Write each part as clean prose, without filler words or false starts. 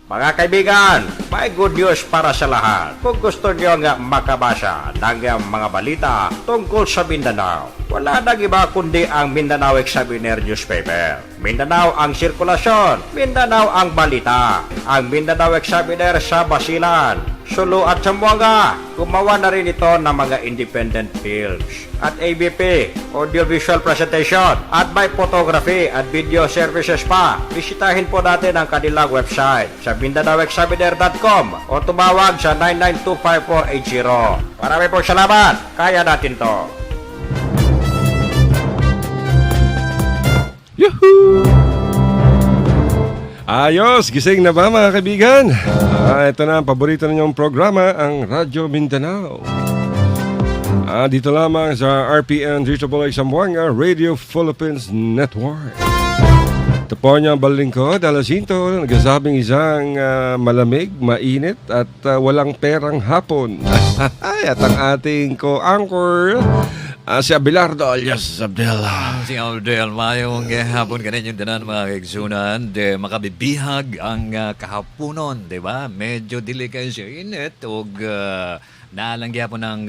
Mga kaibigan, may good news para sa lahat. Kung gusto nyo nga makabasa ng mga balita tungkol sa Mindanao, wala nang iba kundi ang Mindanao Examiner newspaper. Mindanao ang sirkulasyon, Mindanao ang balita. Ang Mindanao Examiner sa Basilan, Sulu at Zamboanga. Gumawa na rin ito ng mga independent films at ABP, audiovisual presentation, at may photography at video services pa. Bisitahin po natin ang kanilang website sa MindanaoExaminer.com o tumawag sa 9925480. Marami pong salamat. Kaya natin to. Yuhuu! Ayos! Gising na ba mga kaibigan? Ito na ang paborito ninyong programa, ang Radyo Mindanao. Dito lamang sa RPN DZAA Zamboanga Radio Philippines Network. Ito po niya ang balingkod, Alasinto, nagsasabing isang malamig, mainit at walang perang hapon. At ang ating co-anchor, si Abelardo alias Abdel. Si Abdel, mayong hapon kanin yung tanan mga kaigsunan. De makabibihag ang kahaponon, di ba? Medyo dili kayo siya init o naalang gyapon ng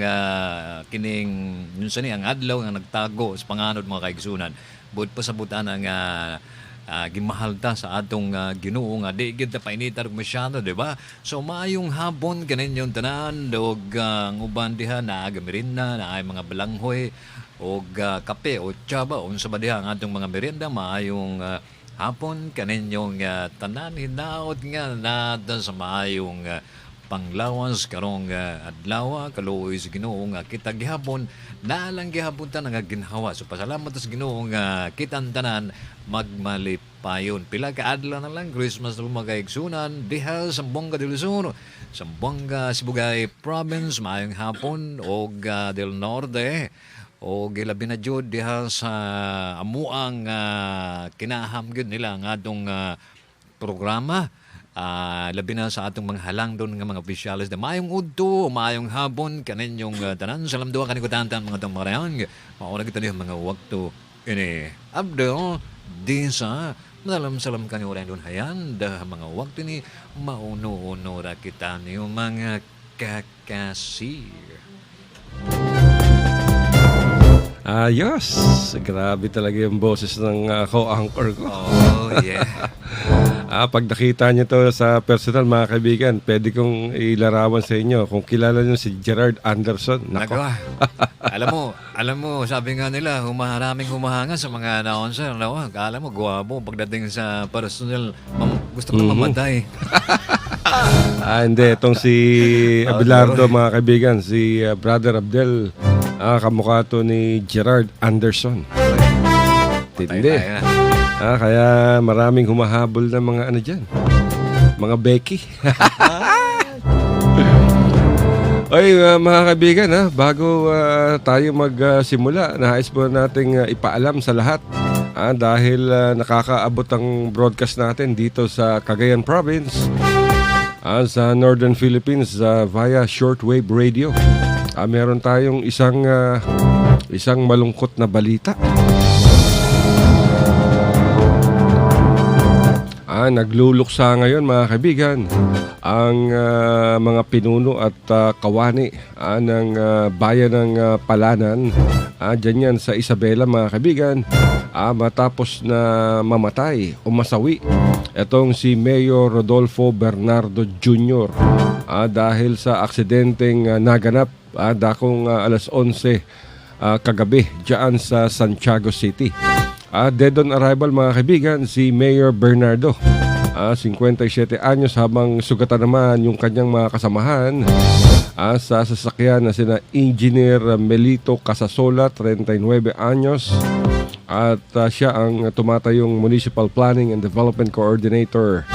kining yun sani ang adlaw nga nagtago sa panganod mga kaigsunan. Bud pa sa butan ang gimahalta sa atong Ginoo nga di gid ta painitar masyado, di ba? So maayong hapon kanin yung tanan og ang uban diha na merienda na ay mga balanghoy og kape o tsaba unsa ba diha ang atong mga merienda. Maayong hapon kanin yung tanan hinaot nga nada sa maayong panglawas karong adlaw kaluoy sa Ginoo nga kita gihapon naalang gihapon ta nga ginhawa. So pasalamat sa Ginoo nga kitan tanan magmalipayon. Pila ka adlaw na lang Christmas na mga kaigsunan diha sa Zamboanga del Sur, Zamboanga, Sibugay Province. Maayong hapon og del Norte o gilabi na jud diha sa amuang kinaham gyud nila nga atong programa. Labi na sa atong mga halang doon ng mga opisyalis na mayong udto, mayong hapon kaninyong tanan. Salam doa kanikutantan mga itong marayang. Mauna kita niyo mga wakto ini Abdel di sa madalam salam kanyo rin doon hayan. Dah mga wakto ni mauno-uno ra kita niyo mga kakasir. Ayos! Grabe talaga yung boses ng co-anchor ko. Oh, yeah. Pag nakita niyo to sa personal mga kaibigan, pwede kong ilarawan sa inyo kung kilala niyo si Gerard Anderson. Nako. Alam mo, sabi nga nila, maraming humahanga sa mga announcer. Akala mo, guwapo pagdating sa personal, gusto ko mamatay. Hindi. Itong si Abelardo mga kaibigan, si Brother Abdel, kamukha to ni Gerard Anderson. Tindi. Kaya maraming humahabol na mga ano dyan. Mga Becky. Ay, mga kaibigan, bago tayo magsimula, nais po nating ipaalam sa lahat dahil nakakaabot ang broadcast natin dito sa Cagayan Province, sa Northern Philippines via shortwave radio. Meron tayong isang malungkot na balita. Nagluluksa ngayon mga kaibigan ang mga pinuno at kawani ng bayan ng Palanan. Dyan yan sa Isabela mga kaibigan. Matapos na mamatay o masawi itong si Mayor Rodolfo Bernardo Jr. Dahil sa aksidenteng naganap dakong alas 11 kagabi dyan sa Santiago City. Dead on arrival mga kaibigan si Mayor Bernardo, 57 anyos, habang sugatan naman yung kanyang mga kasamahan sa sasakyan na sina Engineer Melito Casasola, 39 anyos, at siya ang tumatayong Municipal Planning and Development Coordinator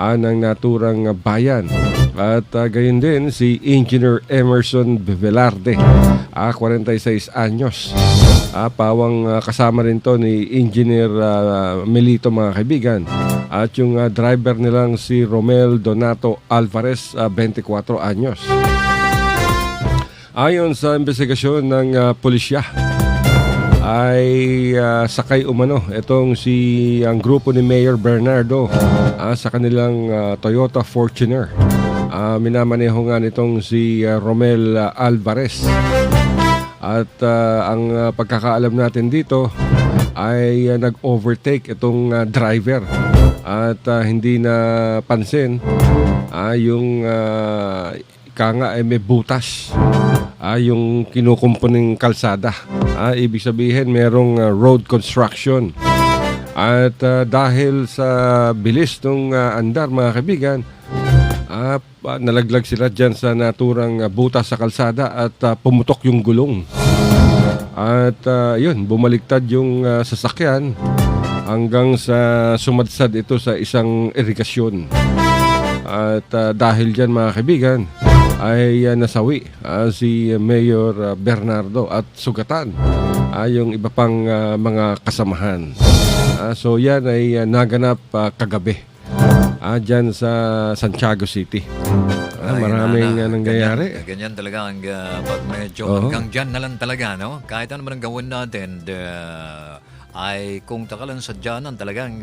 ng naturang bayan. At gayon din si Engineer Emerson Velarde, 46 anyos. Pawang kasama rin to ni Engineer Melito mga kaibigan. At yung driver nilang si Romel Donato Alvarez, 24 anyos. Ayon sa investigasyon ng pulisya, ay sakay umano itong ang grupo ni Mayor Bernardo sa kanilang Toyota Fortuner. Minamaneho nga nitong si Romel Alvarez. At ang pagkakaalam natin dito ay nag-overtake itong driver at hindi na pansin yung nga ay may butas yung kinukumpuning kalsada. Ibig sabihin merong road construction. At dahil sa bilis ng andar, mga kaibigan, nalaglag sila dyan sa naturang butas sa kalsada at pumutok yung gulong. At yun, bumaliktad yung sasakyan hanggang sa sumadsad ito sa isang irigasyon. At dahil dyan, mga kaibigan, ay nasawi si Mayor Bernardo at sugatan yung iba pang mga kasamahan. So yan ay naganap kagabi dyan sa Santiago City. Maraming nangyayari. Ganyan talaga ang pag medyo hanggang dyan na lang talaga, no? Kahit ano man ang gawin natin, ay kung takalan sa dyanan talagang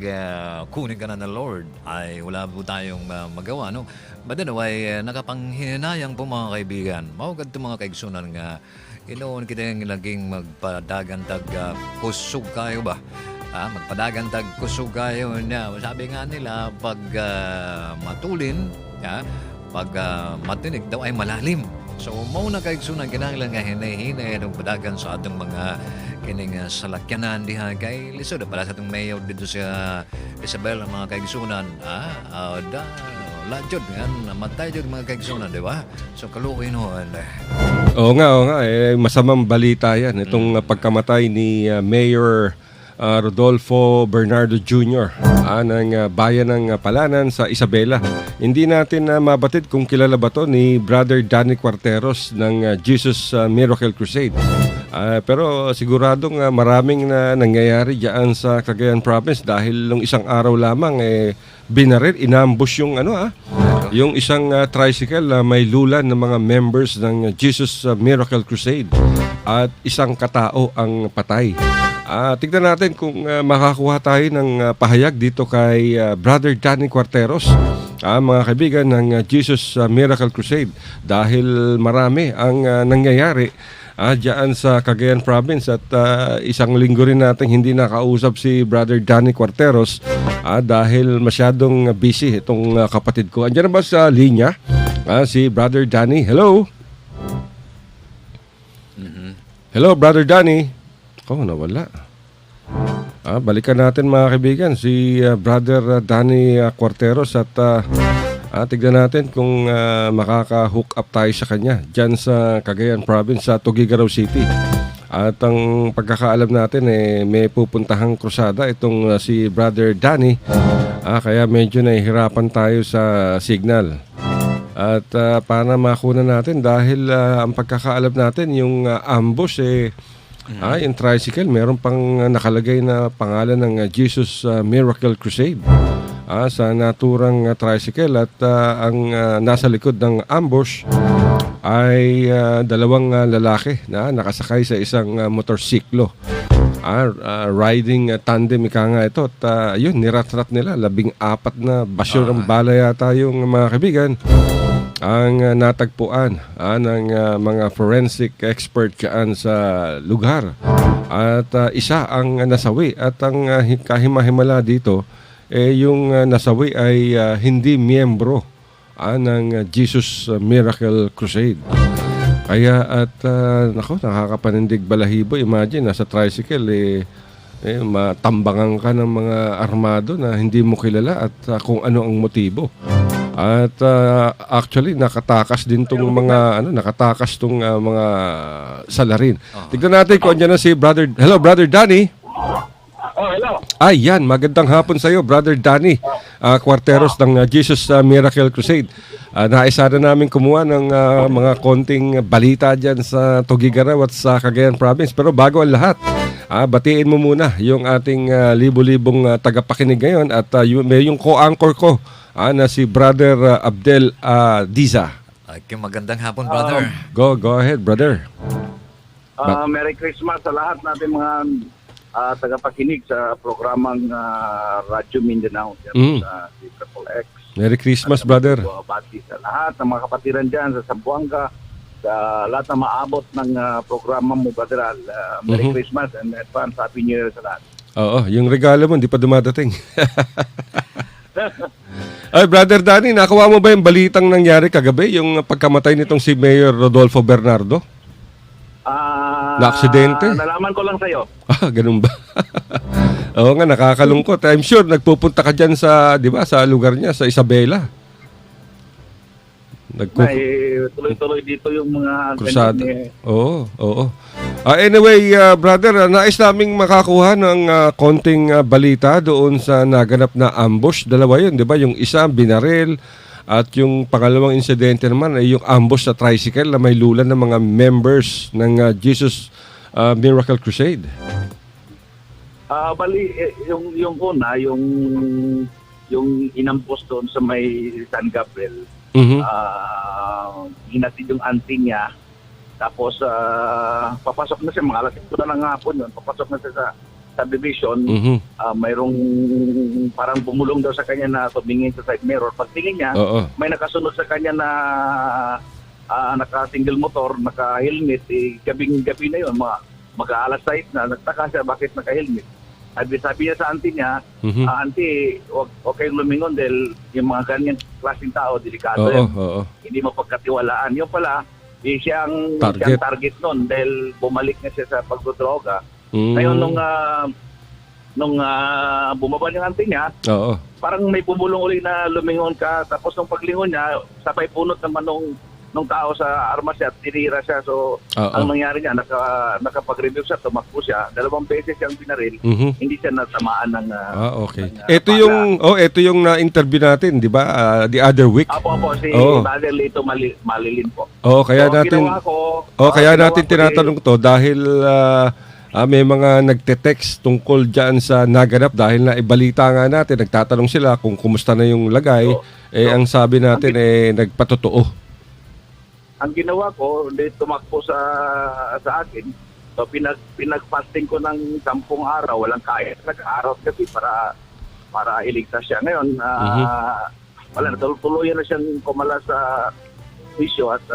kunin ka na ng Lord, ay wala po tayong magawa, no? But anyway, nakapanghinayang po mga kaibigan. Maugad ito mga kaigsunan nga, inoon kita yung laging magpadagantag kusog kayo ba? Magpadagantag kusog kayo na. Sabi nga nila, pag matulin, pag matinig daw ay malalim. So, mauna kaigsunan, kinahanglan nga hinay-hinay ng padagan sa atong mga kining salakyanan diha kay lisod para sa atong mayor dito sa Isabela, mga kaigsunan. Lajod nga, namatay jud mga kaigsunan, di ba? So, kalukin ho. Oo nga. Masamang balita yan. Itong pagkamatay ni Mayor Rodolfo Bernardo Jr. Ng bayan ng Palanan sa Isabela. Hindi natin mabatid kung kilala ba to ni Brother Danny Quarteros ng Jesus Miracle Crusade. Pero siguradong maraming nangyayari diyan sa Cagayan Province dahil nung isang araw lamang binaril, inambush yung yung isang tricycle na may lulan ng mga members ng Jesus Miracle Crusade at isang katao ang patay. Tignan natin kung makakuha tayo ng pahayag dito kay Brother Danny Quarteros, mga kaibigan ng Jesus Miracle Crusade, dahil marami ang nangyayari diyan sa Cagayan Province at isang linggo rin natin hindi nakausap si Brother Danny Quarteros dahil masyadong busy itong kapatid ko. Andiyan na ba sa linya si Brother Danny? Hello? Hello, Brother Danny. Nawala. Balikan natin mga kaibigan si Brother Danny Quarteros at tignan natin kung makaka-hook up tayo sa kanya dyan sa Cagayan Province sa Tuguegarao City. At ang pagkakaalam natin may pupuntahang krusada itong si Brother Danny, kaya medyo nahihirapan tayo sa signal. At para makuna natin dahil ang pagkakaalam natin yung ambush yung tricycle, meron pang nakalagay na pangalan ng Jesus Miracle Crusade sa naturang tricycle at ang nasa likod ng ambush ay dalawang lalaki na nakasakay sa isang motorsiklo. Riding tandem ika nga ito at yun, nirat-rat nila 14 na basyo ng bala yata yung mga kaibigan ang natagpuan ng mga forensic expert dyan sa lugar. At isa ang nasawi at ang kahimahimala dito yung nasawi ay hindi miyembro ng Jesus Miracle Crusade. Kaya at nakakapanindig balahibo. Imagine, nasa tricycle matambangan ka ng mga armado na hindi mo kilala at kung ano ang motibo. At actually nakatakas din tong mga nakatakas tong mga salarin. Tignan natin kung andiyan na si Brother. Hello, Brother Danny. Hello. Yan, magandang hapon sa iyo, Brother Danny Quarteros ng Jesus Miracle Crusade. Naisa na namin kumuha ng mga konting balita dyan sa Tuguegarao at sa Cagayan Province. Pero bago ang lahat, batiin mo muna yung ating libo-libong tagapakinig ngayon at may yung co-anchor ko na si Brother Abdel Diza. Magandang hapon, brother. Go ahead, brother. Merry Christmas sa lahat natin mga tagapakinig sa programang Radyo Mindanao sa Triple X. Merry Christmas, brother. Bati sa lahat ng mga kapatiran dyan sa Zamboanga, sa lahat na maabot ng programa mo, brother. Merry Christmas and advance Happy New Year sa lahat. Oo, yung regalo mo, hindi pa dumadating. Ay, Brother Danny, nakuha mo ba yung balitang nangyari kagabi? Yung pagkamatay nitong si Mayor Rodolfo Bernardo? Na-aksidente? Nalaman ko lang sa'yo. Ganun ba? Oo nga, nakakalungkot. I'm sure nagpupunta ka dyan sa, di ba, sa lugar niya, sa Isabela. Tuloy-tuloy dito yung mga krusada. ganyan, Oo. Anyway, brother, nais naming makakuha ng konting balita doon sa naganap na ambush. Dalawa yun, di ba? Yung isa, binaril. At yung pangalawang insidente naman ay yung ambush sa tricycle na may lulan ng mga members ng Jesus Miracle Crusade. Yung una, yung inambush doon sa may San Gabriel. Hinatid yung auntie niya. Tapos, papasok na siya, mga alas 5 na ng hapon yun. Papasok na siya sa subdivision. Mayroong parang bumulong daw sa kanya na tumingin sa side mirror. Pagtingin niya, may nakasunod sa kanya na naka-single motor, naka-helmet. Gabing-gabi na yun, mag-aalas 6 na. Nagtaka siya bakit naka-helmet. Sabi niya sa auntie niya, auntie, huwag kayong lumingon dahil yung mga ganyang klaseng tao, delikado yan. Hindi mapagkatiwalaan. Yung pala, siyang target nun dahil bumalik na siya sa pagdodroga. Ngayon, nung bumaba yung auntie niya, parang may bumulong uli na lumingon ka. Tapos nung paglingon niya, sabay punot naman nung tao sa armas siya at tinira siya. So, ang nangyari niya, nakapag-review siya, tumakbo siya. 2 beses siyang pinaril. Hindi siya natamaan ng okay. Ito yung na-interview natin, di ba? The other week. Apo, si Brother Lito Malilin po. Kaya natin kaya natin tinatanong to dahil may mga nagte-text tungkol diyan sa naganap dahil na ibalita nga natin, nagtatanong sila kung kumusta na yung lagay. Ang sabi natin nagpatotoo. Ang ginawa ko, tumakbo sa akin. So pinag-fasting ko ng 10 araw, walang kain. Nag-araw kasi para iligtas siya. Ngayon, tuloy na siyang kumala sa bisyo at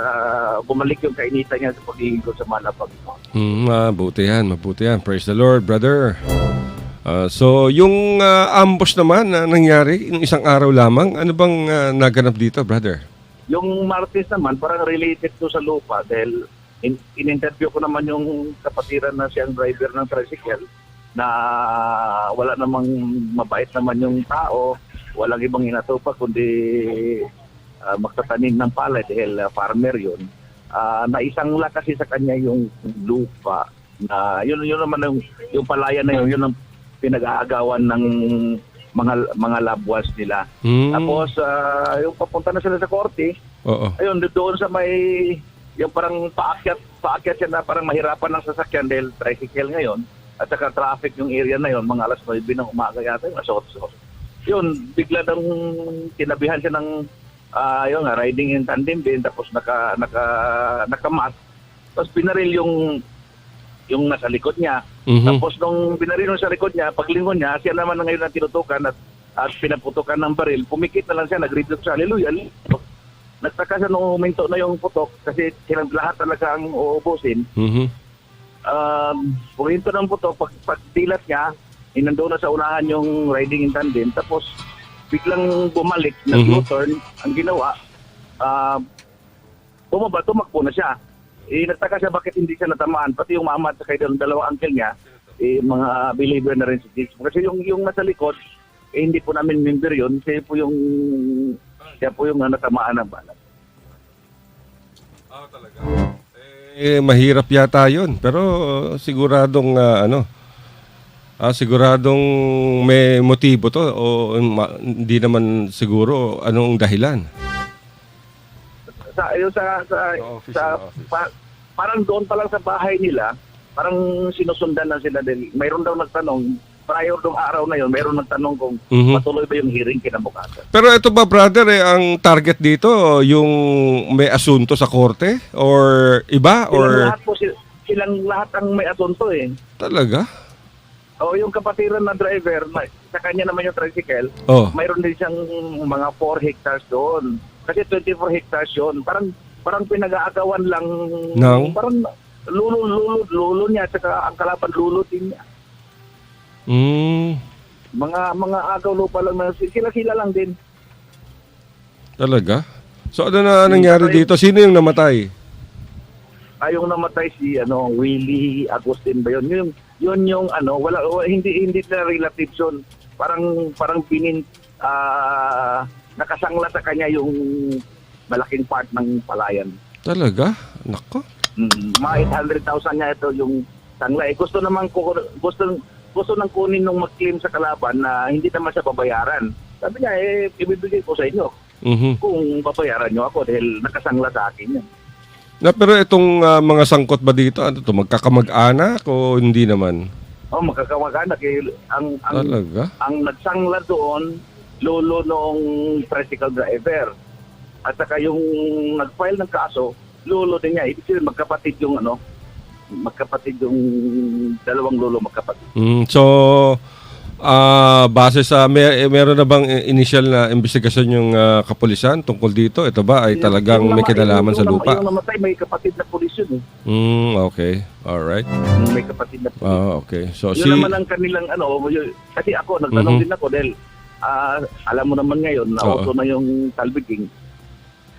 bumalik yung kainitan niya sa pagiging ko sa malapag. Mabuti yan. Praise the Lord, brother. So, yung ambush naman na nangyari, yung isang araw lamang, ano bang naganap dito, brother? Yung Martes naman, parang related to sa lupa dahil in-interview ko naman yung kapatiran na siyang driver ng tricycle na wala namang mabait naman yung tao, walang ibang hinatupag kundi magtatanim ng palay dahil farmer yun. Naisangla kasi sa kanya yung lupa na yun naman yung palayan na yun ang pinag-aagawan ng mga labwas nila. Tapos, yung papunta na sila sa korte, ayun, doon sa may, yung parang paakyat siya na parang mahirapan ng sasakyan dahil tricycle ngayon, at saka traffic yung area na yun, mga alas 9 ng umaga yata, yung alas 8. Yun, bigla nang tinabihan siya ng, riding in tandem din, tapos nakamat. Tapos pinaril yung nasa likod niya. Tapos nung binaril sa likod niya, paglingon niya, siya naman ngayon na tinutukan at pinaputukan ng baril. Pumikit na lang siya, nag-repeat siya, hallelujah. Nagtaka siya nung huminto na yung putok kasi silang lahat talaga ang uubusin. Puminto ng putok, pagdilat niya, inando na sa unahan yung riding in tandem. Tapos biglang bumalik, nag-U-turn, ang ginawa, tumakbo na siya. Nagtaka siya bakit hindi siya natamaan. Pati yung mama at saka yung 2 uncle niya, mga believer na rin si Jesus. Kasi yung nasa likod, hindi po namin member yun. Siya po yung natamaan ng balat. Talaga? Mahirap yata yun. Pero siguradong, siguradong may motibo to o hindi naman siguro anong dahilan. Parang doon pa lang sa bahay nila, parang sinusundan na sila din. Mayroon daw nagtanong, prior nung araw na yun, mayroon nagtanong kung patuloy ba yung hearing kinabukasan. Pero ito ba, brother, ang target dito, yung may asunto sa korte? Or iba? Silang lahat po, silang lahat ang may asunto eh. Talaga? O yung kapatiran na driver, sa kanya naman yung tricycle, Oh. mayroon din siyang mga 4 hectares doon. Kasi 24 hectares yun. Parang pinag-aagawan lang. Nang? Parang lulo niya, saka ang kalaban lulo din niya. Mga agaw lupa lang na sila lang din. Talaga? So ano na nangyari dito? Sino yung namatay? Yung namatay si Willie Agustin ba yun? Yun yung hindi na relatives yun. Parang nakasangla sa kanya yung malaking part ng palayan. Talaga? Nako. Mga 800,000 niya ito yung sangla. Gusto nang kunin nung mag-claim sa kalaban na hindi naman siya babayaran. Sabi niya, ibibigay ko sa inyo. Kung babayaran niyo ako dahil nakasangla sa akin yan. Pero itong mga sangkot ba dito, ano to, magkakamag-anak o hindi naman? Magkakamag-anak. Talaga? Ang nagsangla doon, lolo noong tricycle driver. At saka yung nag-file ng kaso, lolo din niya. Ibig sabihin, magkapatid yung dalawang lolo magkapatid. So, base sa, meron na bang initial na investigasyon yung kapulisan tungkol dito? Ito ba ay talagang may kinalaman sa lupa? Yung namatay, may kapatid na pulis yun. Okay. Alright. May kapatid na pulis. Okay. So, yun naman ang kanilang kasi ako, nagtanong din ako dahil alam mo naman ngayon na auto na yung salvaging.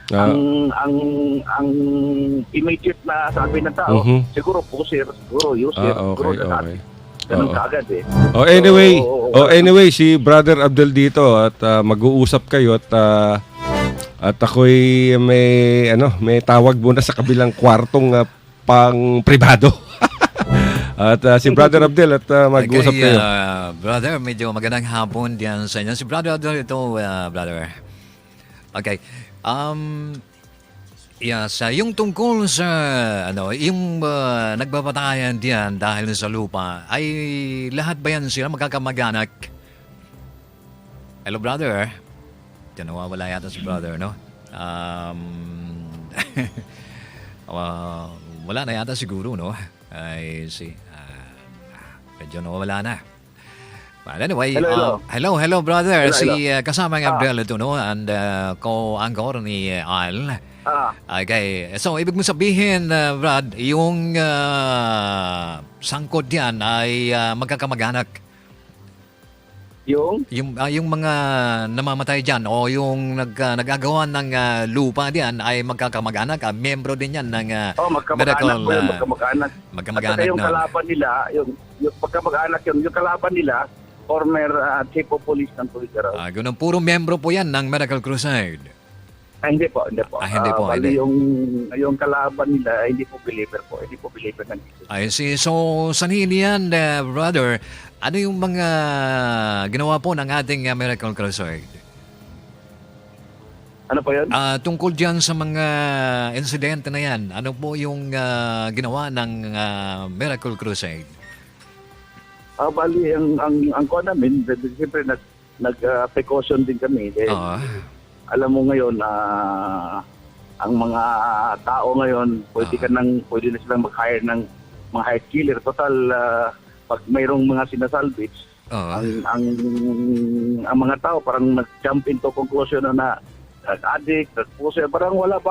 Ang immediate na sabi ng tao, siguro pusher, siguro user, siguro okay. Ganun kaagad eh. Anyway, si Brother Abdel dito at mag-uusap kayo at ako'y may tawag muna sa kabilang kwartong pang pribado. At si Brother Abdel at mag-uusap kayo. Brother, medyo magandang hapon diyan sa inyo. Si Brother Abdel ito, brother. Okay. Yung tungkol sa yung nagbabatayan diyan dahil sa lupa, ay lahat ba yan sila magkakamag-anak? Hello, brother. Diyan nawawala yata si brother, no? Wala na yata siguro, no? Ay, medyo nawawala na. Well, anyway, hello brother. Si kasama ng Abdel ito, no? And co-anchor ni Al. Okay. So, ibig mo sabihin, Brad, yung sangkot yan ay magkakamag-anak? Yung mga namamatay dyan o yung nagagawa ng lupa diyan ay magkakamag-anak, miyembro din yan ng magkamag-anak. Magkamag-anak yung kalaban nila, yung magkamag-anak yung kalaban nila, former chief of police ng Tuigaraw. Ganun, puro miyembro po yan ng Miracle Crusade. Hindi po. Hindi po. Bali yung kalaban nila, hindi po believer po. Hindi po believer ng Jesus. I see. So, sanhin yan, brother, ano yung mga ginawa po ng ating Miracle Crusade? Ano po yun? Tungkol dyan sa mga insidente na yan, ano po yung ginawa ng Miracle Crusade? Bali, ang ko namin, siyempre nag-precaution din kami. Alam mo ngayon, ang mga tao ngayon, pwede na silang mag-hire ng mga hired killer. Total, pag mayroong mga sinasalvage, ang mga tao parang nag-jump into conclusion na addict, pusher, parang walang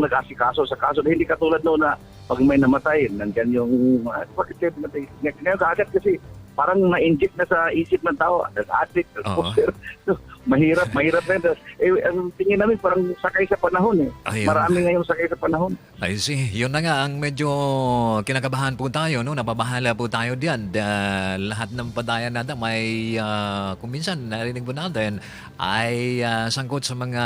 nag-asikaso sa kaso. Hindi katulad noon na pag may namatay, nandyan yung bakit kayo namatay? Ngayon kaagad kasi parang na-inject na sa isip ng tao, nag-addict, pusher. So, mahirap na yun. Ang tingin namin parang sakay sa panahon eh. Marami ngayong sakay sa panahon. I see. Yun na nga ang medyo kinakabahan po tayo, no? Nababahala po tayo diyan. Lahat ng padayan natin may kung minsan narinig po natin ay sangkot sa mga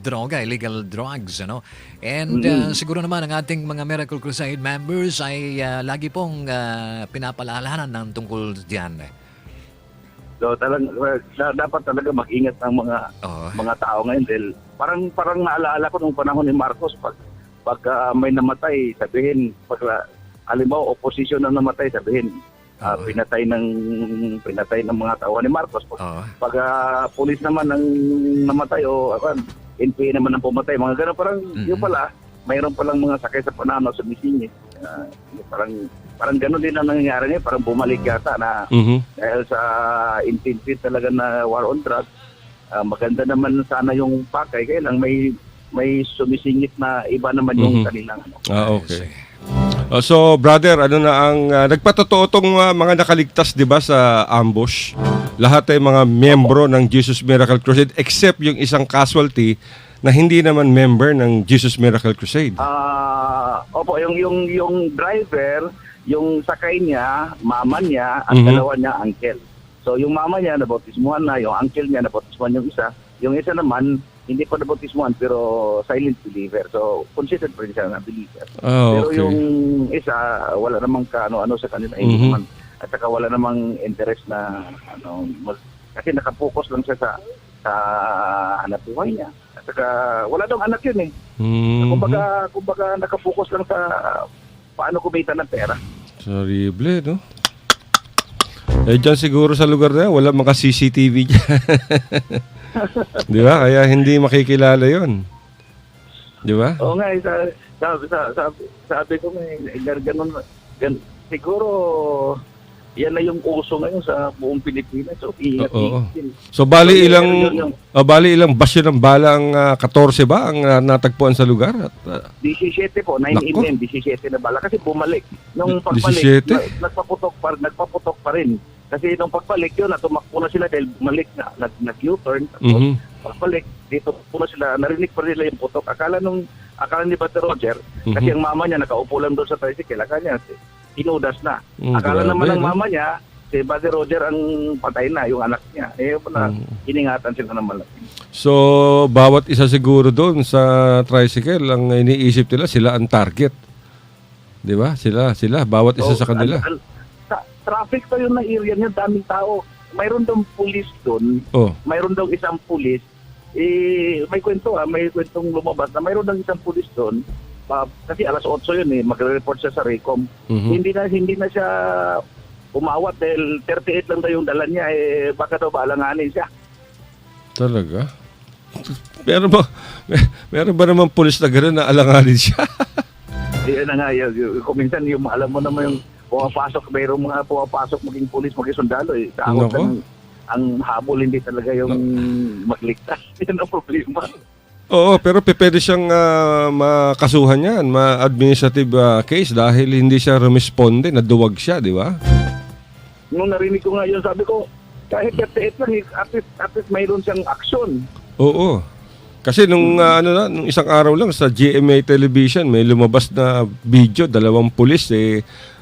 droga, illegal drugs, ano? And siguro naman ang ating mga Miracle Crusade members ay lagi pong pinapaalalahanan ng tungkol diyan. So dapat talaga mag-ingat ng mga tao ngayon dahil parang naalaala ko nung panahon ni Marcos pag may namatay, sabihin halimbawa opposition na namatay, sabihin pinatay ng mga tao ni Marcos. Pag pulis naman ang namatay o NPA naman ang pumatay, mga ganun, parang yun pala mayroon palang mga sakay sa pananaw sa Misingit. Parang gano'n din ang nangyayari niya, parang bumalik yata na dahil sa intensity talaga na war on drugs. Maganda naman sana yung pakay, kaya lang may sumisingit na iba naman yung kanilang ano. Okay. So, brother, ano na ang nagpatotoo tong mga nakaligtas, 'di ba, sa ambush? Lahat ay mga miyembro ng Jesus Miracle Crusade except yung isang casualty na hindi naman member ng Jesus Miracle Crusade. Opo, yung driver, yung sakay niya, mama niya, at dalawa niya uncle. So yung mama niya nabautismuhan na, yung uncle niya nabautismuhan yung isa. Yung isa naman hindi pa nabautismuhan pero silent believer. So considered pa rin siya na believer. Pero Okay. yung isa wala namang ano sa kanila, hindi naman, at saka wala namang interest na kasi nakapokus lang siya sa hanap buhay niya. At saka wala daw anak yun eh. Kumbaga nakapokus lang sa paano kumita ng pera. Horrible, no? Eh, dyan siguro sa lugar na yan, wala mga CCTV dyan. Di ba? Kaya hindi makikilala yon. Di ba? Oo nga, sabi ko ganun, siguro yan na yung uso ngayon sa buong Pilipinas. So, Oo. So, bali ilang basyo ng bala ang 14 ba ang natagpuan sa lugar? At, 17 po, 9/11, 17 na bala. Kasi bumalik. Nung pagbalik, 17? nagpaputok pa rin. Kasi nung pagbalik yun, tumakbo na sila dahil bumalik na, nag-U-turn. Tapos, pagbalik, dito po na sila, narinig pa rin nila yung putok. Akala ni Brother Roger, kasi ang mama niya nakaupo lang doon sa tricycle, akala niya, inudas na. Akala naman ng mama niya, si Brother Roger ang patay na, yung anak niya. Pala, iningatan sila ng malaki. So, bawat isa siguro doon sa tricycle, ang iniisip nila, sila ang target. Di ba? Sila, bawat isa sa kanila. Traffic pa yun na area niya, daming tao. Mayroon daw pulis doon. Mayroon daw isang pulis. May kwentong lumabas na mayroon daw isang pulis doon. Kasi alas 8 yun magre-report siya sa RECOM. Hindi na siya umawat dahil 38 lang daw yung dala niya, baka daw balanganin siya. Talaga? Meron ba naman pulis na gano'n na alanganin siya? Yan na nga, kung minsan yung alam mo naman yung mayroong mga pumapasok maging pulis, maging sundalo. Takot na ang habol, hindi talaga yung magligtas. Yan ang problema. Oo, pero pwede siyang makasuhan yan, ma-administrative case dahil hindi siya responde, naduwag siya, di ba? Nung narinig ko nga yun, sabi ko, kahit 38 lang, at least mayroon siyang aksyon. Oo. Kasi nung isang araw lang sa GMA Television, may lumabas na video, 2 pulis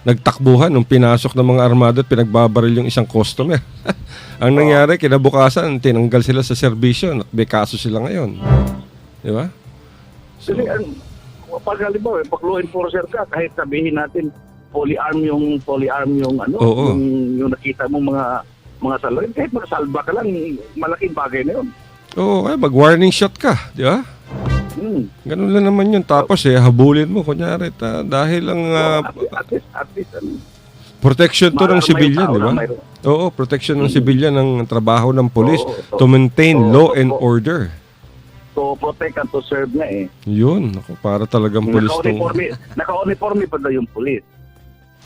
nagtakbuhan nung pinasok ng mga armado at pinagbabaril yung isang customer. Ang nangyari, kinabukasan, tinanggal sila sa serbisyo at may kaso sila ngayon. Di ba? So, kasi pag halimbawa, pag law enforcer ka, kahit sabihin natin polyarm yung yung nakita mo mga salarin, kahit makasalba ka lang, malaking bagay na yun. Oo, mag-warning shot ka, di ba? Ganun lang naman yun. Tapos habulin mo, kunyari, dahil ang at least protection to ng civilian, di ba? Oo, protection ng civilian ng trabaho ng police to maintain law and order. To protect and to serve nga Yun, para talagang police to. Naka-uniforme pa daw yung police.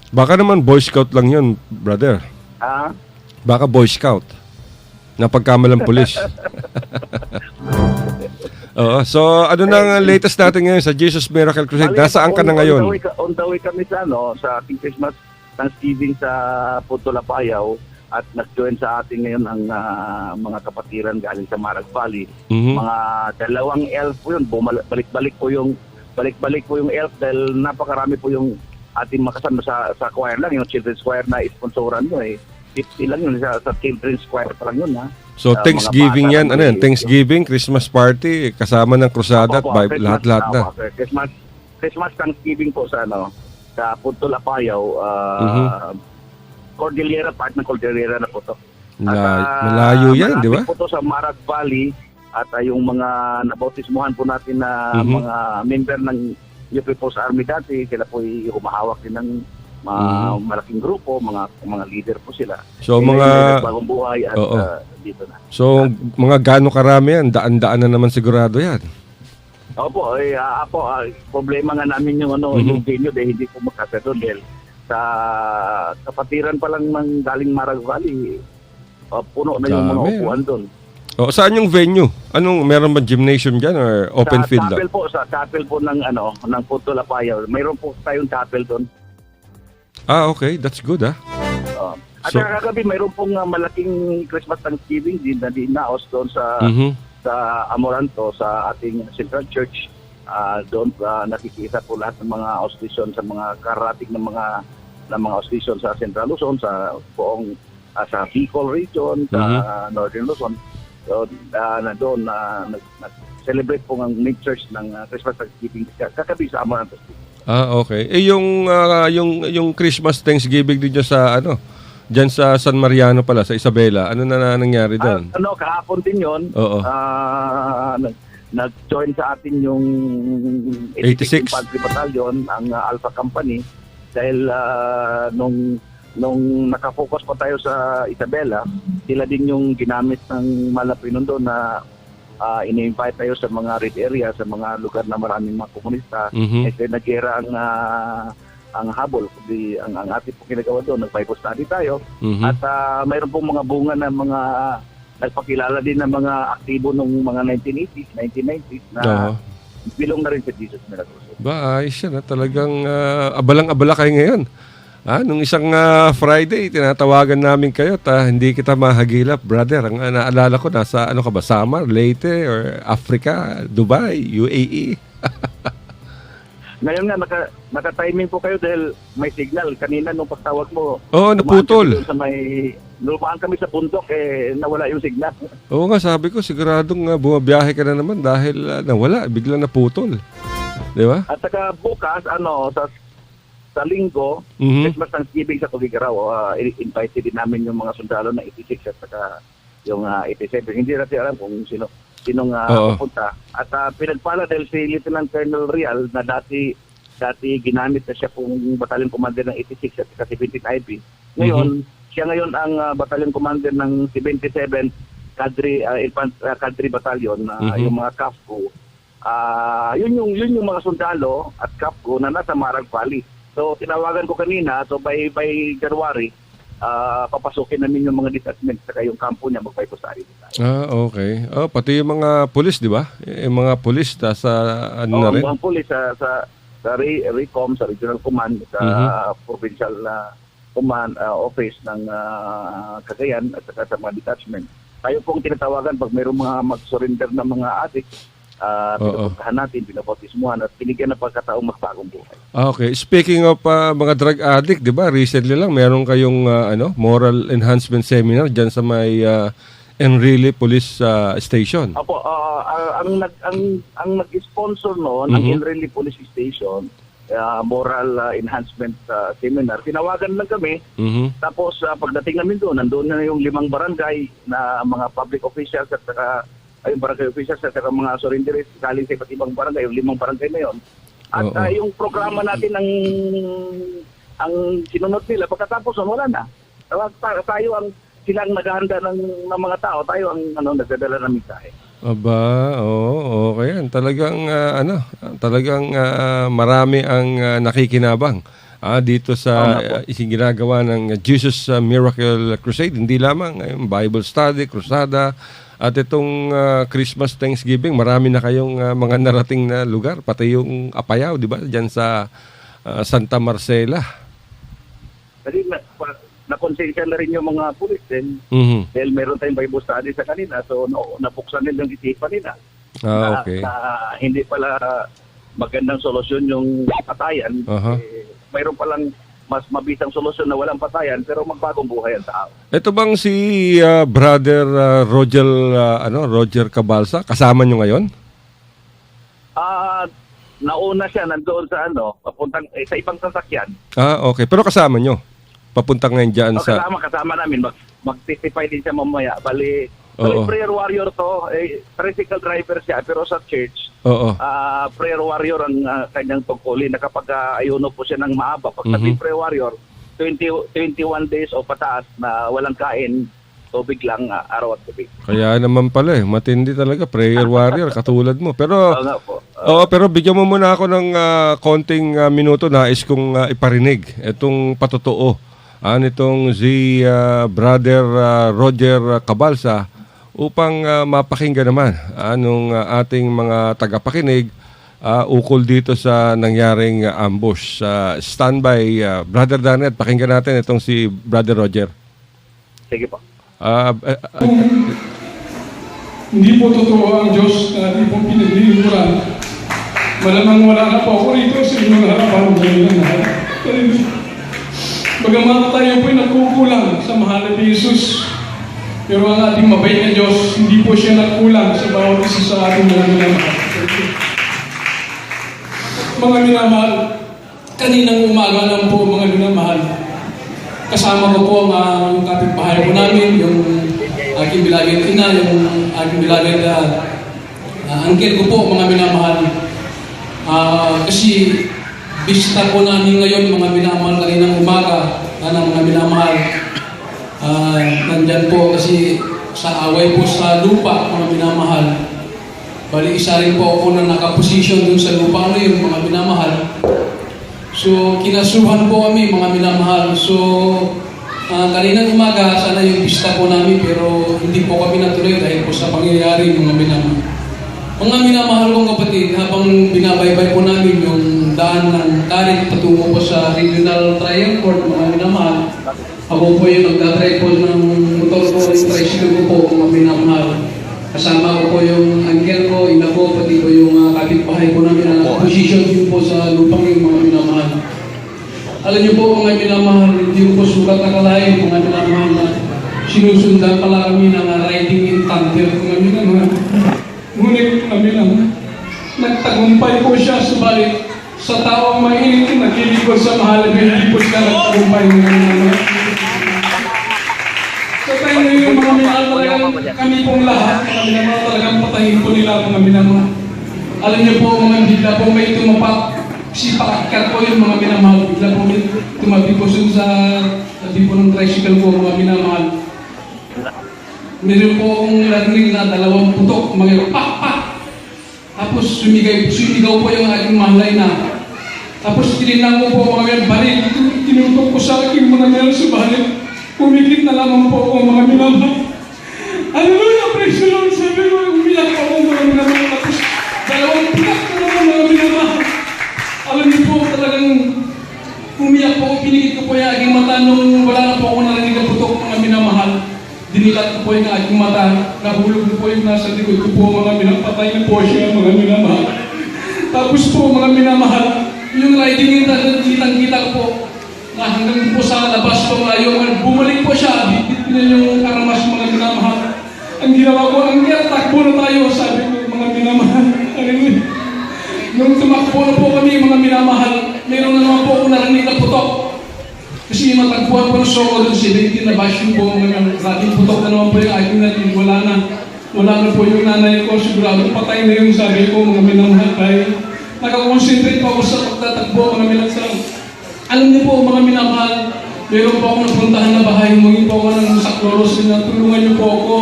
Baka naman Boy Scout lang yun, brother. Baka Boy Scout na pagkamalang pulis. Oo, so ano na ang latest natin ngayon sa Jesus Miracle Crusade? Nasaan ka na ngayon? On the way kami sa ating Christmas Thanksgiving sa Puto Lapayao at nag-join sa atin ngayon ang mga kapatiran galing sa Marag Valley. Mga 2 elf po yun, balik-balik po yung elf dahil napakarami po yung ating makasama sa choir lang, yung children's choir na sponsoran mo 50 lang yun sa children's choir pa lang yun So Thanksgiving yan, Thanksgiving, Christmas party, kasama ng Krusada at lahat-lahat na. Christmas Thanksgiving po sa Punto Lapayao, Cordillera, part ng Cordillera na po to. Malayo yan, di ba? Po to sa Marag Valley at yung mga nabautismuhan po natin na mga member ng UP Post Army dati, sila po humahawak din ng malaking grupo, mga leader po sila. So mga bagong buhay at dito na. So mga gaano karami yan? Daan-daan na naman sigurado yan. Opo, problema nga namin yung yung venue dahil hindi po magkasado dahil sa kapatiran pa lang ng galing Marag Valley, puno na yung mga Dami, upuan doon. O, saan yung venue? Meron ba gymnasium dyan or open field lang? Sa chapel po ng Putol Apaya. Mayroon po tayong chapel doon. Okay. That's good, ah. At So- kagabi mayroon pong malaking Christmas Thanksgiving din na dinaos doon sa sa Amoranto sa ating Central Church. Doon nakikita po lahat ng mga austisyon sa mga karating ng mga austisyon sa Central Luzon, sa buong sa Bicol region, sa Northern Luzon. So, doon nag-celebrate po ng main church ng Christmas Thanksgiving kagabi sa Amoranto. Okay. Yung Christmas Thanksgiving din dyan sa diyan sa San Mariano pala, sa Isabela. Ano na nangyari doon? Kahapon din yun. Oo. Nag-join sa atin yung 86 Infantry Battalion, ang Alpha Company, dahil nung nakafocus pa tayo sa Isabela, sila din yung ginamit ng Malapinundo na ini-invite tayo sa mga red area, sa mga lugar na maraming mga komunista. Kasi nag-era ang habol, kundi ang ating pong ginagawa doon, nag-Bible study tayo. At mayroon pong mga bunga ng mga nagpakilala din ng mga aktibo nung mga 1980s, 1990s na bilong na rin sa Jesus Milagroso. Ayos yan. Talagang abalang-abala kayo ngayon. Nung isang Friday, tinatawagan namin kayo at hindi kita mahagilap, brother. Ang naalala ko, nasa ka ba? Samar, Leyte, or Africa, Dubai, UAE. Ngayon nga, naka-timing po kayo dahil may signal. Kanina nung pagtawag mo, naputol. lumaan kami sa bundok, nawala yung signal. Oo nga, sabi ko, siguradong bumabiyahe ka na naman dahil nawala, biglang naputol. Di ba? At saka bukas, sa linggo, Christmas Thanksgiving sa Tugigaraw, invited din namin yung mga sundalo na 86 at saka yung 87. Hindi natin alam kung sinong pupunta. At pinagpala dahil si Lieutenant Colonel Real na dati ginamit na siya pong battalion commander ng 86 at saka 70 IB. Ngayon, siya ngayon ang battalion commander ng 77 Cadre Battalion, yung mga CAFCO. Yun yung mga sundalo at CAFCO na nasa Marag Valley. So, tinawagan ko kanina, so by January, papasukin namin yung mga detachment sa yung kampo niya, magpaypo sa arin. Okay. Pati yung mga pulis, di ba? Yung mga pulis sa na rin? Mga pulis sa RECOM, sa Regional Command, sa Provincial Command Office ng Cagayan at saka sa mga detachment. Tayo pong tinatawagan pag mayroong mga mag-surrender na mga addicts, pinupuntahan natin, pinabautismuhan at pinigyan ng pagkataong magbagong buhay. Okay. Speaking of mga drug addict, di ba? Recently lang, meron kayong moral enhancement seminar dyan sa may Enrile Police Station. Opo, ang nag-sponsor noon, ang Enrile Police Station, moral enhancement seminar, tinawagan lang kami. Tapos pagdating namin doon, nandoon na yung 5 barangay na mga public officials at saka yung barangay officials at saka mga surrenderies galing sa iba't ibang barangay, yung 5 barangay na yun. At yung programa natin ang sinunod nila, pagkatapos wala na. Tayo ang silang naghahanda ng mga tao, tayo ang nagdadala ng mensahe. Okay. Talagang marami ang nakikinabang dito sa ginagawa ng Jesus Miracle Crusade. Hindi lamang yung Bible study, krusada, at itong Christmas Thanksgiving, marami na kayong mga narating na lugar, pati yung Apayao, di ba? Diyan sa Santa Marcela. Kasi nakonsensya na rin yung mga pulis din. Dahil meron tayong Bible study sa kanila, so nabuksan nila yung isipan nila. Okay. Na hindi pala magandang solusyon yung patayan. Mayroon palang mas mabisang solusyon na walang patayan pero magbagong buhay ang tao. Ito bang si Brother Roger Cabalsa, kasama nyo ngayon? Nauna siya nandoon sa papuntang sa ibang sasakyan. Okay. Pero kasama nyo? Papunta ngayon dyan sa... Kasama namin. Mag-testify din siya mamaya. Bali prayer warrior to. Tricycle driver siya pero sa church. Prayer warrior ang kanyang tungkulin na kapag ayuno po siya ng maaba. Pag sabi prayer warrior, 21 days o pataas na walang kain, tubig lang araw at gabi. Kaya naman pala matindi talaga, prayer warrior, katulad mo. Pero Oo, pero bigyan mo muna ako ng konting minuto, nais kong iparinig itong patotoo nitong si Brother Roger Cabalsa upang mapakinggan naman anong ating mga tagapakinig ukol dito sa nangyaring ambush. Standby, Brother Danet, pakinggan natin itong si Brother Roger. Sige po. Hindi po totoo ang Diyos na di po pinaglilingkuran. Malamang wala na po ako rito sa inyong harapan ngayon ng lahat. Bagamat tayo po'y nagkukulang sa mahal na Jesus, pero ang ating mabait na Diyos, hindi po siya nagkulang sa bawat isa sa ating mga minamahal. Mga minamahal, kaninang umaga lang po mga minamahal, kasama ko po ang kapitbahay po namin, yung aking bilagid ina, yung aking bilagid uncle ko po mga minamahal. Kasi bisita po namin ngayon mga minamahal kaninang umaga, mga minamahal. Nandyan po kasi sa away po sa lupa mga minamahal. Bali isa rin po ako na nakaposisyon dun sa lupa yun mga minamahal. So kinasuhan po kami mga minamahal. So kaninang umaga sana yung bisita po namin pero hindi po kami natuloy dahil po sa pangyayari mga minamahal. Mga minamahal kong kapatid, habang binabaybay po namin yung daan ng Tarik patungo po sa Regional Trial Court, mga minamahal, ako po yung nagdadrive po ng motor ko, yung tricycle ko po, mga minamahal. Kasama ko po yung uncle ko, ina ko, pati po yung kapitbahay po namin na position din po sa lupang yung mga minamahal. Alam niyo po mga minamahal, hindi ko po sukat nakalain mga minamahal na sinusundan pala kami ng riding in tandem mga minamahal. Ngunit kami lang, nagtagumpay po siya, subalit sa taong mainit, naglilingkod sa mahal, hindi po siya nagtagumpay ng mga. Sa tayo ngayon, mga minahal talagang kami pong lahat, mga minahal talagang patahin po nila mga minahal. Alam niyo po, mga bigla po may tumapak, si pakakat po yung mga minamahal, bigla po may tumabi po sa tabi po ng tricycle po mga minamahal. Meron po akong narinig na 2 putok, mga pak! Tapos sumigaw po yung aking mahalay na. Tapos tinignan ko po mga baril, tinutok ko sa aking mga minamahal subalit. Pumikit na lamang po ako mga minamahal. Hallelujah, praise the Lord! Sabi ko, umiyak po ako mga minamahal. Tapos 2 putok na naman mga minamahal. Alam niyo po talagang umiyak po ako, pinikit ko po yung aking mata nung wala na po ako narinig na putok mga minamahal. Dinilat ko po yung aking mata, nahulog ko po yung nasa likod ko po mga minapatay na po siya mga minamahal. Tapos po mga minamahal, yung riding in kitang-kita ko po, na hanggang po sa labas po ngayon, bumalik po siya, bitbit niya yung karamas mga minamahal. Ang ginawa ko, ang takbo na tayo, sabi ko mga minamahal. Nung tumakbo na po kami mga minamahal, meron na naman po ako narinig na putok. Kasi matagpuan po ng soko doon, 17 na bash po, mga grating putok na naman po yung aking natin, wala na po yung nanay ko, sigurado patay na yung sabi ko, mga minamahal tayo. Nakakonsentrate po ako sa pagtatakbo, mga minamahal. Alam niyo po, mga minamahal, meron po ako napuntahan na bahay, humingi po ako ng sakloros, tulungan niyo po ako.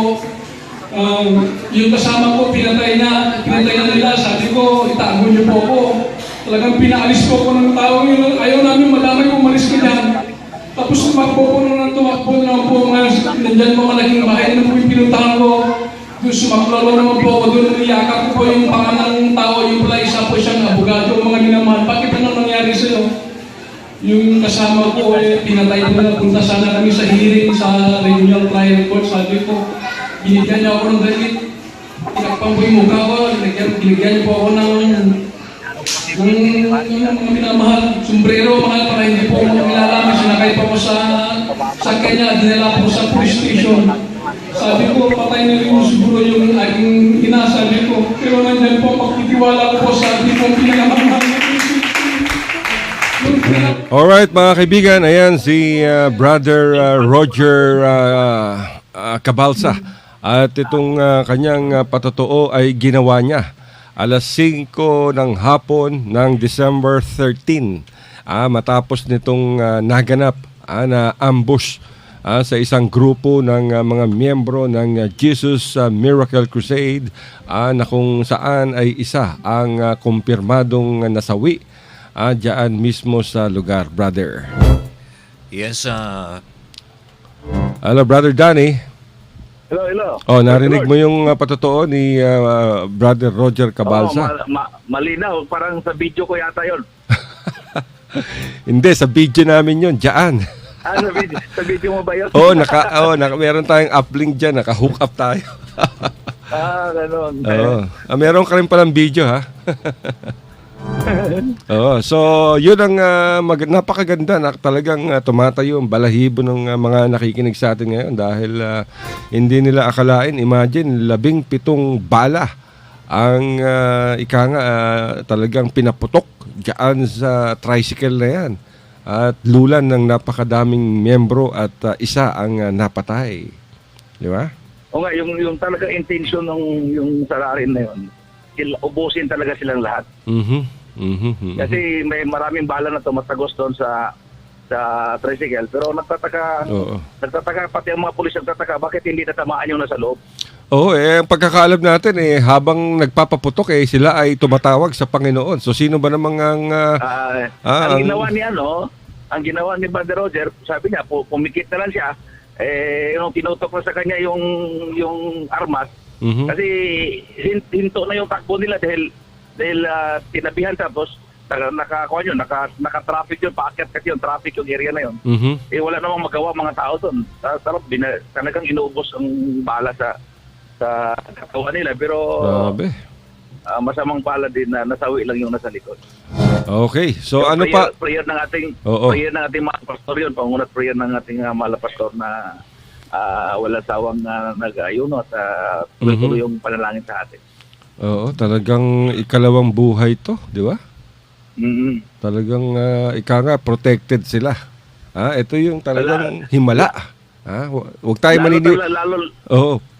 Yung kasama ko, pinatay na nila, sabi ko, itago niyo po ako. Talagang pinaalis po ako ng tao yun, ayaw namin madamay kung umalis ka dyan. Tapos tumakbo po nung tumakbo na po mga nandyan mga naging bahay na po yung pinuntahan ko. Doon sumaklolo naman po ako doon, niyakap ko po yung panganang tao, yung pala isa po siyang abogado, mga minamahal. Bakit ano nangyari sa'yo? Yung kasama ko, pinatay ko na, punta sana kami sa hearing sa Regional Trial Court. Sabi ko, binigyan niya ako ng damit. Tinakpan ko yung mukha ko, binigyan niya po ako ng mga minamahal, sombrero, mahal para hindi po ako kilala. Sinakay pa ko sa kanya, dinala po sa police station. Sabi ko, patay na rin siguro yung aking ina, sabi ko. Pero nandyan po, pagtitiwala ko po sa ating pong pinakamahal. Alright mga kaibigan, ayan si Brother Roger Cabalsa. At itong kanyang patotoo ay ginawa niya alas 5 ng hapon ng December 13 matapos nitong naganap na ambush sa isang grupo ng mga miyembro ng Jesus Miracle Crusade na kung saan ay isa ang kumpirmadong nasawi diyan mismo sa lugar, brother. Yes, Hello, Brother Danny. Hello. Oh, narinig mo yung patotoo ni Brother Roger Cabalsa? Malinaw, parang sa video ko yata yon. Hindi, sa video namin yun, diyan. Sa video mo ba yun? Meron tayong uplink dyan, naka-hook up tayo. Ganon. Meron ka rin palang video, ha? So yun ang napakaganda na talagang tumatayo ang balahibo ng mga nakikinig sa atin ngayon dahil hindi nila akalain, imagine 17 bala ang talagang pinaputok diyan sa tricycle na yan at lulan ng napakadaming miyembro at isa ang napatay, di ba? O nga, yung talaga intention ng yung salarin na yun, ubusin talaga silang lahat. Kasi may maraming bala na tumatagos doon sa tricycle. Pero nagtataka pati ang mga pulis nagtataka bakit hindi natamaan yung nasa loob. Mm-hmm. Ang pagkakaalam natin habang nagpapaputok sila ay tumatawag sa Panginoon. So sino ba namang ang ang ginawa ni Brother Roger, sabi niya pumikit na lang siya yung tinutok na sa kanya yung armas. Kasi hinto na yung takbo nila dahil tinabihan tapos naka-traffic yun, paakyat kasi yung traffic yung area na yun. Wala namang magawa mga tao doon. Talagang inuubos ang bala sa katawan nila. Pero masamang bala din na nasawi lang yung nasa likod. Okay. So yung ano prayer ng ating mga pastor yun. Pangunat prayer ng ating mahal na pastor na wala sawang nag-ayuno at tuloy yung panalangin sa atin. Oo, talagang ikalawang buhay to, di ba? Talagang protected sila. Ito yung talagang himala. Huwag tayo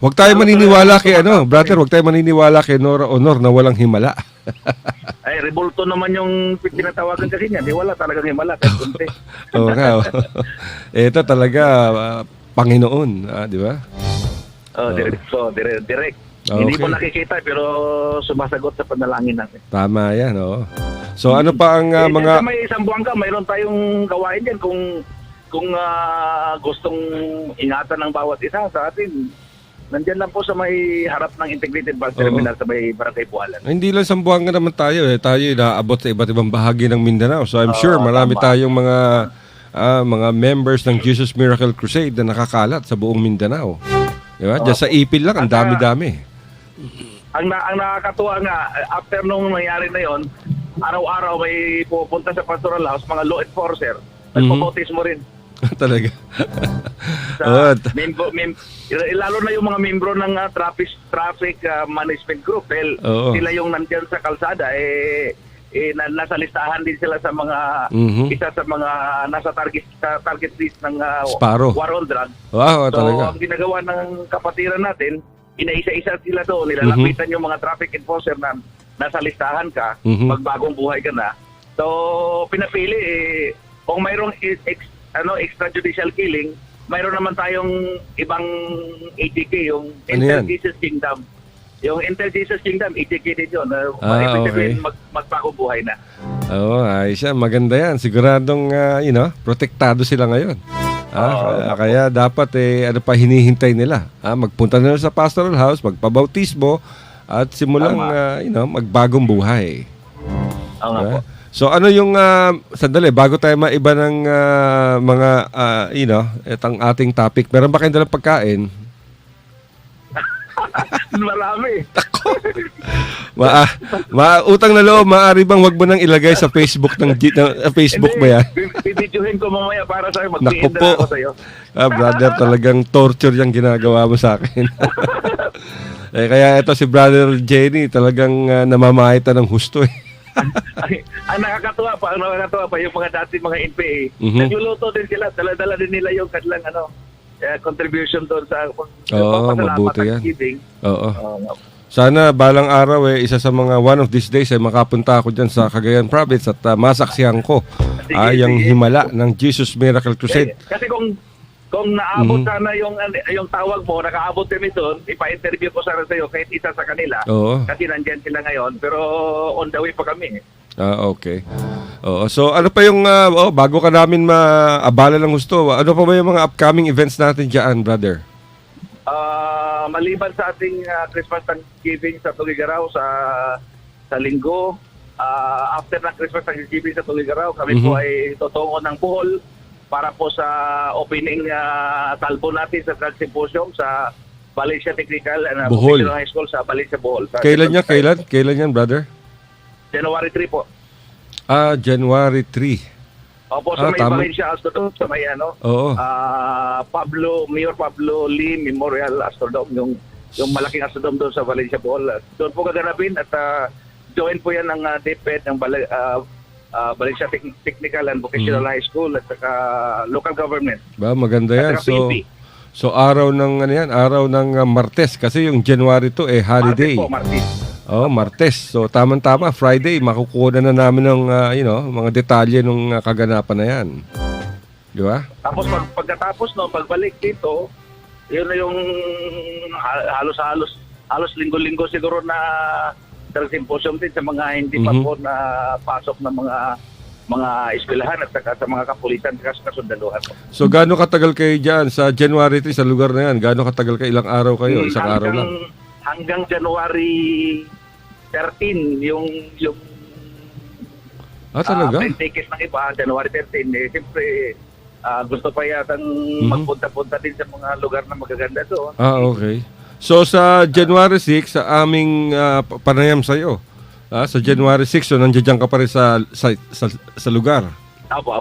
Huwag tayo maniniwala kay brother, huwag tayo maniniwala kay Nora Honor na walang himala. Ay, rebulto naman yung tinatawagan kasi niya. Di wala talagang himala. Oo nga. Ito talaga Panginoon, di ba? Direct. Okay. Hindi mo nakikita pero sumasagot sa panalangin natin. Tama yan, oo. So ano pa ang mga... May isang buwan ka, mayroon tayong gawain dyan kung gustong ingatan ng bawat isa sa atin. Nandyan lang po sa may harap ng Integrated Bus Terminal sa may Barangay Bualan. Hindi lang Sambuanga naman tayo. Tayo naabot sa iba't ibang bahagi ng Mindanao. So I'm sure marami tayong mga members ng Jesus Miracle Crusade na nakakalat sa buong Mindanao. Diba? Diyan sa Ipil lang, ang dami-dami. Ang nakakatuwa nga, after nung nangyari na yon, araw-araw may pupunta sa pastoral house, mga law enforcer, nagpo-bautismo rin. Talaga. Lalo na yung mga membro ng traffic management group, dahil sila yung nandyan sa kalsada, nasa listahan din sila sa mga isa sa mga nasa target list ng war on drugs. Wow, so talaga. ang ginagawa ng kapatiran natin, inaisa-isa sila doon, nilalapitan yung mga traffic enforcer na nasa listahan ka, magbagong buhay ka na. So pinapili kung mayroong extrajudicial killing, mayroon naman tayong ibang ATK, yung Intel Jesus Kingdom. Yung Intel Jesus Kingdom, ATK din yun. Okay. Magbagong buhay na. Ayos yan. Maganda yan. Siguradong, protektado sila ngayon. Kaya dapat, ano pa hinihintay nila? Magpunta na sa pastoral house, magpabautismo, at simulang, magbagong buhay. Oo. So ano yung, sandali, bago tayo maiba ng mga, itang ating topic, meron ba kayong dalang pagkain? Marami. Utang na loob, maaari bang wag mo nang ilagay sa Facebook ng Facebook ba yan? Bibidyohin ko mamaya para sa'yo. Naku Mag-i-end po. ako sa'yo. Brother, talagang torture yung ginagawa mo sa akin. Kaya ito si Brother Jenny, talagang namamahita ng husto eh. Ang nakakatuwa pa yung mga dati mga NPA. Nagluluto din sila, dala-dala din nila yung kanilang contribution doon sa mabuti yan. Thanksgiving. Sana balang araw isa sa mga one of these days ay makapunta ako dyan sa Cagayan Province at masaksihan ko yung himala ng Jesus Miracle Crusade. Kasi kung Kung naabot sana yung tawag mo, nakaabot kami doon, ipa-interview ko sana sa'yo kahit isa sa kanila. Oo. Kasi nandyan sila ngayon, pero on the way pa kami. Okay. Oo. So ano pa yung bago ka namin maabala ng gusto, ano pa ba yung mga upcoming events natin diyan, brother? Maliban sa ating Christmas Thanksgiving sa Tugigaraw sa linggo, after ng Christmas Thanksgiving sa Tugigaraw, kami po ay tutungo ng Bohol para po sa opening talbo natin sa Drug Symposium sa Valencia Technical and Bohol. Vocational High School sa Valencia, Bohol. Kailan yan, brother? January 3 po. January 3. Opo, sa may tama. Valencia Astrodome, sa may Oo. Mayor Pablo Lee Memorial Astrodome, yung malaking Astrodome doon sa Valencia, Bohol. Doon po gaganapin at join po yan ng DepEd ng Valencia Technical and Vocational High School at saka local government. Ba, maganda yan. At saka PNP. So araw ng araw ng Martes kasi yung January 2 holiday. Martes. Martes. So tama-tama Friday makukuha na namin ng mga detalye ng kaganapan na 'yan. Di ba? Tapos pagkatapos pagbalik dito, yun na yung halos linggo-linggo siguro na symposium din sa mga hindi pa po na pasok ng mga eskwelahan at saka sa mga kapulisan at kasundaluhan. So gaano katagal kayo diyan sa January 3 sa lugar na 'yan? Gaano katagal kayo? Ilang araw kayo? Isang araw lang. Hanggang January 13 yung talaga? ticket ng iba, January 13. Siyempre, gusto pa yatang magpunta-punta din sa mga lugar na magaganda doon. Okay. So sa January 6, sa aming panayam sa iyo, sa January 6, so nandiyan ka pa rin sa lugar. Apo.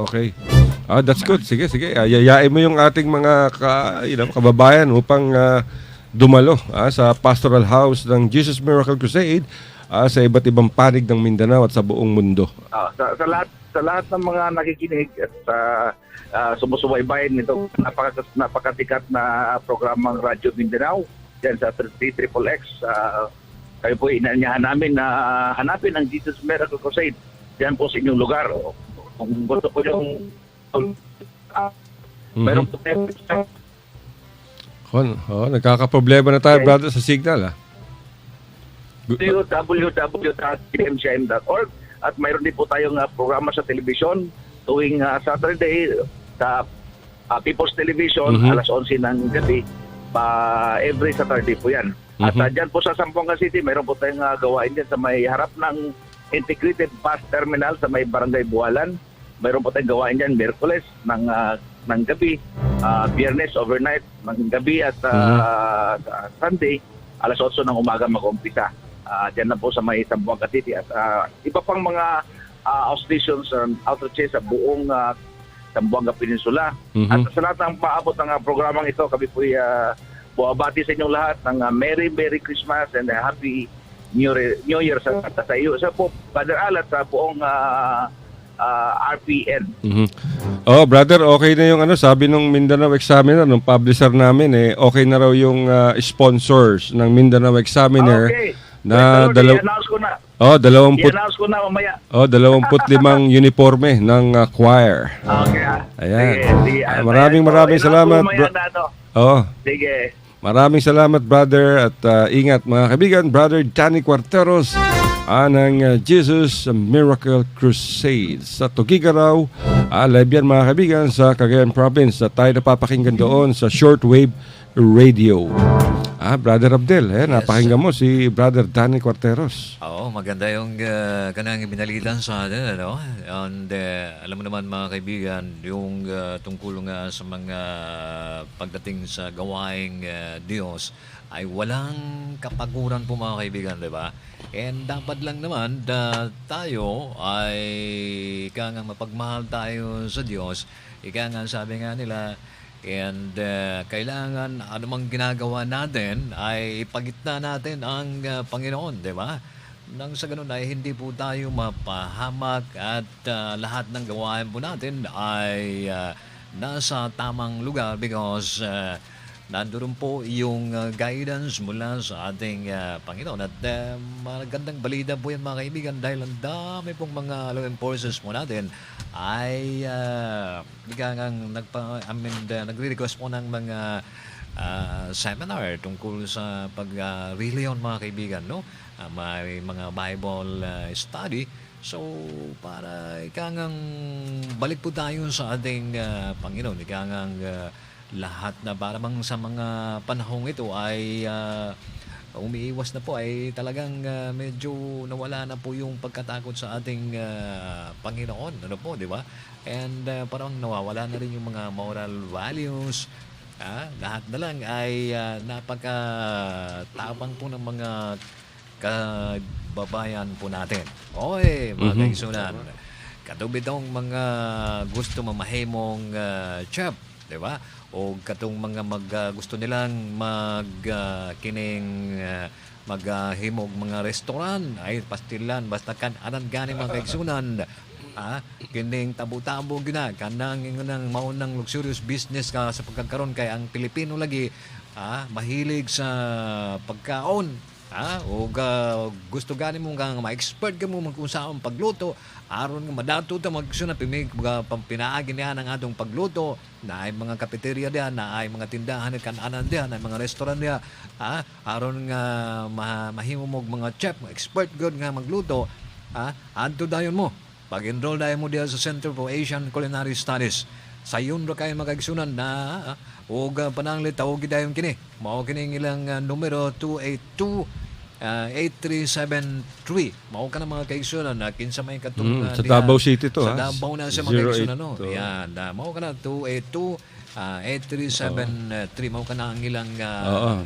Okay. That's good. Sige. Yayain mo yung ating mga kababayan upang dumalo sa Pastoral House ng Jesus Miracle Crusade sa iba't ibang panig ng Mindanao at sa buong mundo. Sa lahat ng mga nakikinig at sumusubaybayan nito napakatikat na programang Radyo Mindanao diyan sa 3XXX. Kayo po inanyahan namin na hanapin ang Jesus Miracle Crusade diyan po sa inyong lugar. Kung gusto ko yung meron po Nagkakaproblema na tayo, brother, sa signal. www.pmcm.org at mayroon din po tayong programa sa television tuwing Saturday sa People's Television alas 11 ng gabi every Saturday po yan. At dyan po sa Zamboanga City mayroon po tayong gawain dyan sa may harap ng Integrated Bus Terminal sa may Barangay Bualan. Mayroon po tayong gawain dyan Miyerkules ng gabi, Biyernes overnight ng gabi at Sunday alas 8 ng umaga mag-umpisa. Diyan na po sa may Zamboanga City at iba pang mga auspicious and outreaches sa buong Zamboanga Peninsula. At sa lahat ng paabot ng programang ito, kami po buwabati sa inyong lahat ng Merry Christmas and Happy New Year sa iyo. Sa po, Brother Al at sa buong RPN. Brother, okay na yung sabi nung Mindanao Examiner, nung publisher namin okay na raw yung sponsors ng Mindanao Examiner. Okay. Na i-announce ko na. I-announce ko na mamaya. 25 uniforme ng choir. Okay. Ayan. Sige. Maraming salamat. Sige. Maraming salamat, brother, at ingat mga kaibigan. Brother Danny Cuarteros ng Jesus Miracle Crusade sa Tugigaraw. Live yan mga kaibigan sa Cagayan Province. Tayo napapakinggan doon sa shortwave radio. Brother Abdel, napakinggan mo si Brother Danny Cuarteros. Maganda yung kanang binalitan sa atin, And alam mo naman mga kaibigan, yung tungkol nga sa mga pagdating sa gawaing Diyos ay walang kapaguran po mga kaibigan, di ba? And dapat lang naman tayo ay ika nga mapagmahal tayo sa Diyos. Ika nga sabi nga nila, and kailangan anumang ginagawa natin ay ipagitna natin ang Panginoon, di ba? Nang sa ganun ay hindi po tayo mapahamak at lahat ng gawain po natin ay nasa tamang lugar because nandoon po yung guidance mula sa ating Panginoon. At magandang balita po yan mga kaibigan dahil ang dami pong mga law enforcers po natin ay nagre-request po ng mga seminar tungkol sa pag-religion mga kaibigan, no? May mga Bible study. So, para ikangang balik po tayo sa ating Panginoon, ikangang lahat na parang sa mga panahong ito ay umiiwas na po, ay talagang medyo nawala na po yung pagkatakot sa ating Panginoon, ano po, di ba? And parang nawawala na rin yung mga moral values. Lahat na lang ay napakatapang po ng mga kababayan po natin. Oy, mga kaigsunan, katubid tong mga gusto mamahimong chef, di ba? O katong mga gusto nilang maghimog mga restaurant, ay pastilan, basta kan anan gani mga kaigsunan, kining tabo-tabo gina kanang ingonang maunang luxurious business ka sa pagkakaroon kay ang Pilipino lagi mahilig sa pagkaon. O gusto gani mo nga ma-expert ka mo kung saan pagluto aron nga madato ta magsuna pimig pinaagi niya ng atong pagluto na ay mga cafeteria diyan, na ay mga tindahan kan-anan diyan, na ay mga restaurant diyan, aron nga mahimo mo mga chef, expert good nga magluto, adto dayon mo pag-enroll dayon mo diyan sa Center for Asian Culinary Studies. Sayon ra kayo magagsunan na pananglit tawag dayon kini mao kining ilang numero 282-8373. Mao ka na mga kaigsunan na kinsa may katong sa Davao City to, sa Davao na sa mga kaigsunan, no? 082. Yan, mao ka na 282-8373. Mao ka na ang ilang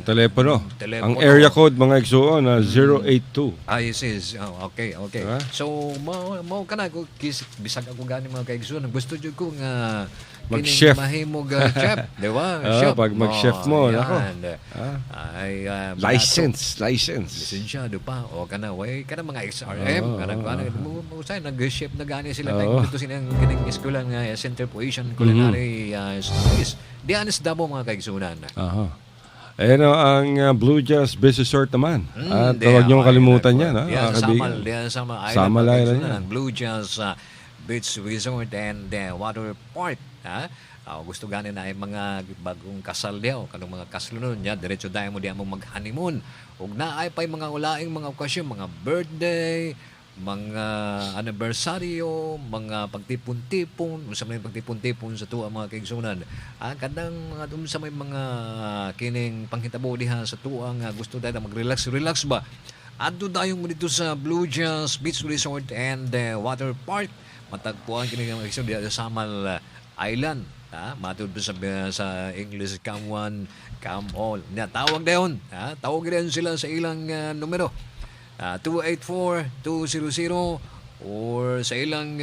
telepono. telepono. Ang area code mga igsuon na 082. Yes. Okay. Diba? So, mao ka na bisag ako gani mga kaigsunan. Gusto jud ko nga Mag-chef. mahimog chef, di ba? Pag mag-chef mo, nako. Ay License. Lisensyado pa. O kana way kana mga XRM, kana usay nag-chef na gani sila dito silang kining eskwela nga Center for Asian Culinary Studies. Diyan sa Davao mga kaigsunan. Ang Blue Jazz Business Resort naman. At huwag niyong kalimutan yan, kaibigan. Samal Island yan. Blue Jazz Beach Resort and Water Park. Gusto gani na ay mga bagong kasal diyaw, kanong mga kasal nun niya, diretso dahil mo diyan mo mag-honeymoon. Ug naay pa'y mga ulaing mga okasyon, mga birthday, mga anibersaryo, mga pagtipon-tipon, sa may pagtipon-tipon sa tuwa mga kaigsunan. Kadang mga dun sa may mga kining panghitabo diha sa tuwa nga gusto dahil mag-relax ba. Adto dayong mo dito sa Blue Jazz Beach Resort and Water Park. Matagpuan kini nga mga diha sa Samal Island. Matod sa English, come one, come all. Tawag dayon. Tawag din sila sa ilang numero. 284-200 or sa ilang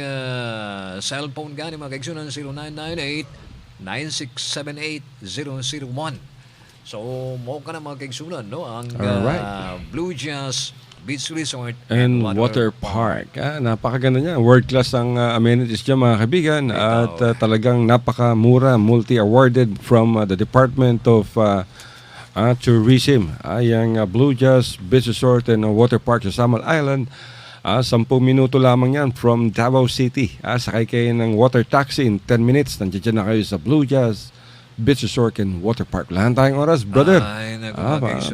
cellphone gani mga kaigsunan 0998-9678-001. So, mo ka na mga kaigsunan, no? Ang Blue Jazz Beach Resort and Water Park. Napakaganda niya. World class ang amenities niya mga kaibigan. At talagang napakamura, multi-awarded from the Department of Tourism. Yung Blue Jazz Beach Resort and Water Park sa Samal Island. 10 minuto lamang yan from Davao City. Sakay kayo ng water taxi in 10 minutes. Nandiyan na kayo sa Blue Jazz Beach Resort and Water Park. Lahat tayong oras, brother.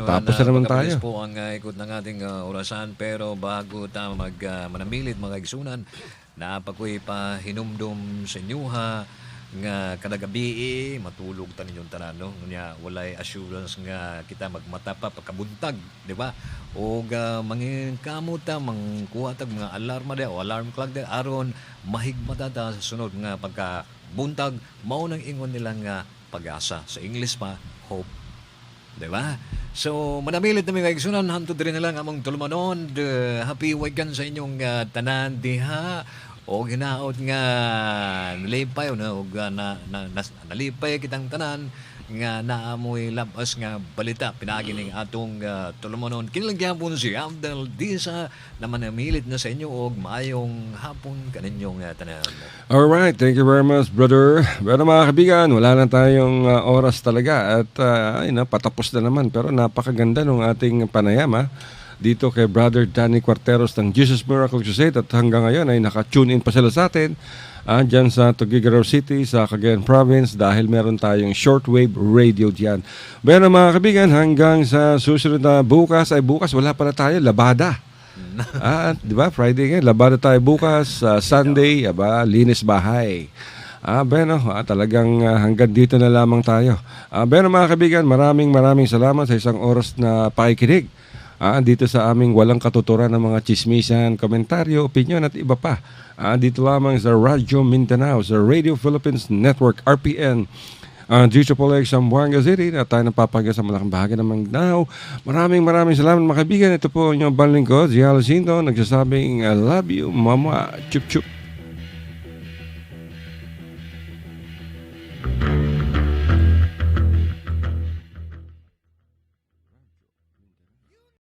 Tapos na naman tayo. Po ang ikot ng ating orasan, pero bago tayo manamilit mga kaigsunan, napakoy pa hinumdum sa inyuha nga kada gabi matulog ta ninyong tanan, no? Nya walay assurance nga kita magmata pa pagkabuntag, di ba? O mangingkamot ta mangkuha tag mga alarma o alarm clock aron mahigmata ta sa sunod nga pagkabuntag. Mao nang ingon nila nga pag-asa, sa English pa hope, di ba? So manamilit na mga kaigsunan, hantod rin na lang among tulumanon. Happy weekend sa inyong tanan diha. O ginaot nga nalipay o nalipay kitang tanan nga naamoy labas nga balita pinagining atong tulumanon kinilagyan po si Abdel Disa na manamilit na sa inyo og maayong hapon kaninyong tanan. Alright, thank you very much, brother. Pero mga kaibigan, wala na tayong oras talaga at patapos na naman. Pero napakaganda ng ating panayam dito kay Brother Danny Quarteros ng Jesus Miracle Crusade at hanggang ngayon ay naka-tune in pa sila sa atin dyan sa Tuguegarao City sa Cagayan Province dahil meron tayong shortwave radio dyan. Pero mga kaibigan, hanggang sa susunod na bukas wala pala tayo, labada. Di ba? Friday ngayon, labada tayo bukas, Sunday, linis bahay. Talagang hanggang dito na lamang tayo. Pero mga kaibigan, maraming salamat sa isang oras na pakikinig. Dito sa aming walang katuturan ng mga chismisan, komentaryo, opinion at iba pa. Dito lamang sa Radyo Mindanao, sa Radio Philippines Network, RPN. Dito po lang sa Zamboanga City na tayo napapagay sa malaking bahagi ng Mindanao. Maraming salamat mga kaibigan. Ito po yung balingkod, si Alcindo, nagsasabing I love you, mama, chup chup.